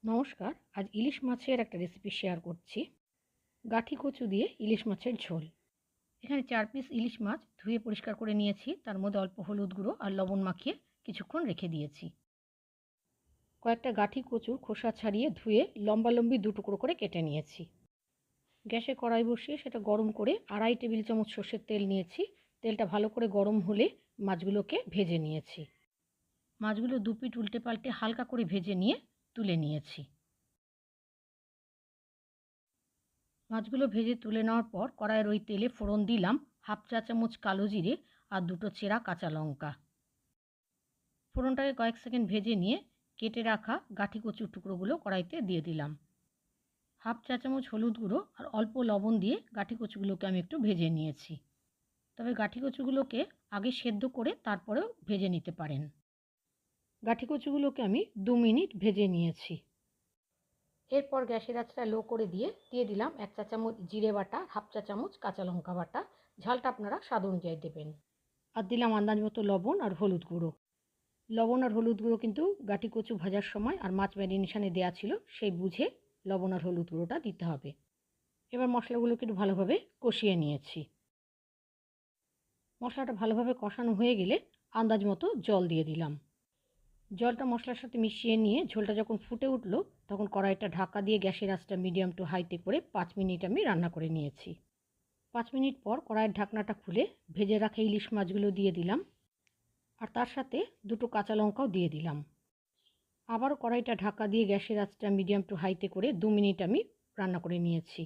নমস্কার। আজ ইলিশ মাছের একটা রেসিপি শেয়ার করছি। গাঠি কচু দিয়ে ইলিশ মাছের ঝোল। এখানে ৪ পিস ইলিশ মাছ ধুয়ে পরিষ্কার করে নিয়েছি। তার মধ্যে অল্প হলুদ গুঁড়ো আর লবণ মাখিয়ে কিছুক্ষণ রেখে দিয়েছি। কয়েকটা গাঠি কচুর খোসা ছাড়িয়ে ধুয়ে লম্বালম্বি ২ টুকরো করে কেটে নিয়েছি। গ্যাসে কড়াই বসিয়ে সেটা গরম করে ২.৫ টেবিল চামচ সর্ষের তেল নিয়েছি। তেলটা ভালো করে গরম হলে মাছগুলোকে ভেজে নিয়েছি। মাছগুলো ২ পিঠ উল্টে পাল্টে হালকা করে ভেজে নিয়ে তুলে নিয়েছি। মাছগুলো ভেজে তুলে নেওয়ার পর কড়াইয়ের ওই তেলে ফোড়ন দিলাম 1/2 চা চামচ কালো জিরে আর 2টো চেরা কাঁচা লঙ্কা। ফোড়নটাকে কয়েক সেকেন্ড ভেজে নিয়ে কেটে রাখা গাঠি কচুর টুকরোগুলো কড়াইতে দিয়ে দিলাম। 1/2 চা চামচ হলুদ গুঁড়ো আর অল্প লবণ দিয়ে গাঠি কচুগুলোকে আমি একটু ভেজে নিয়েছি। তবে গাঠি কচুগুলোকে আগে সেদ্ধ করে তারপরেও ভেজে নিতে পারেন। গাঠি কচুগুলোকে আমি 2 মিনিট ভেজে নিয়েছি। এরপর গ্যাসের আঁচটা লো করে দিয়ে দিলাম 1 চা চামচ জিরে বাটা, 1/2 চা চামচ কাঁচা লঙ্কা বাটা। ঝালটা আপনারা স্বাদ অনুযায়ী দেবেন। আর দিলাম আন্দাজ মতো লবণ আর হলুদ গুঁড়ো। লবণ আর হলুদ গুঁড়ো কিন্তু গাঠি কচু ভাজার সময় আর মাছ ম্যারিনেশনে দেওয়া ছিল, সেই বুঝে লবণ আর হলুদ গুঁড়োটা দিতে হবে। এবার মশলাগুলোকে একটু ভালোভাবে কষিয়ে নিয়েছি। মশলাটা ভালোভাবে কষানো হয়ে গেলে আন্দাজ মতো জল দিয়ে দিলাম। জলটা মশলার সাথে মিশিয়ে নিয়ে ঝোলটা যখন ফুটে উঠলো তখন কড়াইটা ঢাকা দিয়ে গ্যাসের আঁচটা মিডিয়াম টু হাইতে করে 5 মিনিট আমি রান্না করে নিয়েছি। 5 মিনিট পর কড়াইয়ের ঢাকনাটা খুলে ভেজে রাখা ইলিশ মাছগুলো দিয়ে দিলাম আর তার সাথে 2টো কাঁচা লঙ্কাও দিয়ে দিলাম। আবারও কড়াইটা ঢাকা দিয়ে গ্যাসের আঁচটা মিডিয়াম টু হাইতে করে 2 মিনিট আমি রান্না করে নিয়েছি।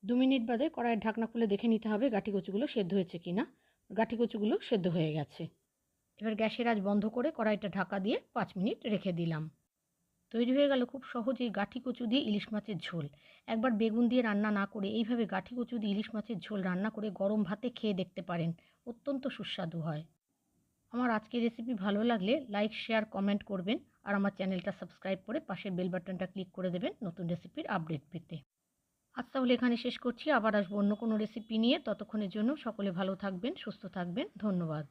2 মিনিট বাদে কড়াইয়ের ঢাকনা খুলে দেখে নিতে হবে গাঠি কচুগুলো সেদ্ধ হয়েছে কিনা। গাঠি কচুগুলো সেদ্ধ হয়ে গেছে। এবার গ্যাসের আঁচ বন্ধ করে কড়াইটা ঢাকা দিয়ে 5 মিনিট রেখে দিলাম। তৈরি হয়ে গেল খুব সহজেই গাঠি কচু দিয়ে ইলিশ মাছের ঝোল। একবার বেগুন দিয়ে রান্না না করে এইভাবে গাঠি কচু দিয়ে ইলিশ মাছের ঝোল রান্না করে গরম ভাতে খেয়ে দেখতে পারেন, অত্যন্ত সুস্বাদু হয়। আমার আজকের রেসিপি ভালো লাগলে লাইক, শেয়ার, কমেন্ট করবেন আর আমার চ্যানেলটা সাবস্ক্রাইব করে পাশের বেল বাটনটা ক্লিক করে দেবেন নতুন রেসিপির আপডেট পেতে। আজ তাহলে এখানে শেষ করছি, আবার আসবো অন্য কোনো রেসিপি নিয়ে। ততক্ষণের জন্য সকলে ভালো থাকবেন, সুস্থ থাকবেন। ধন্যবাদ।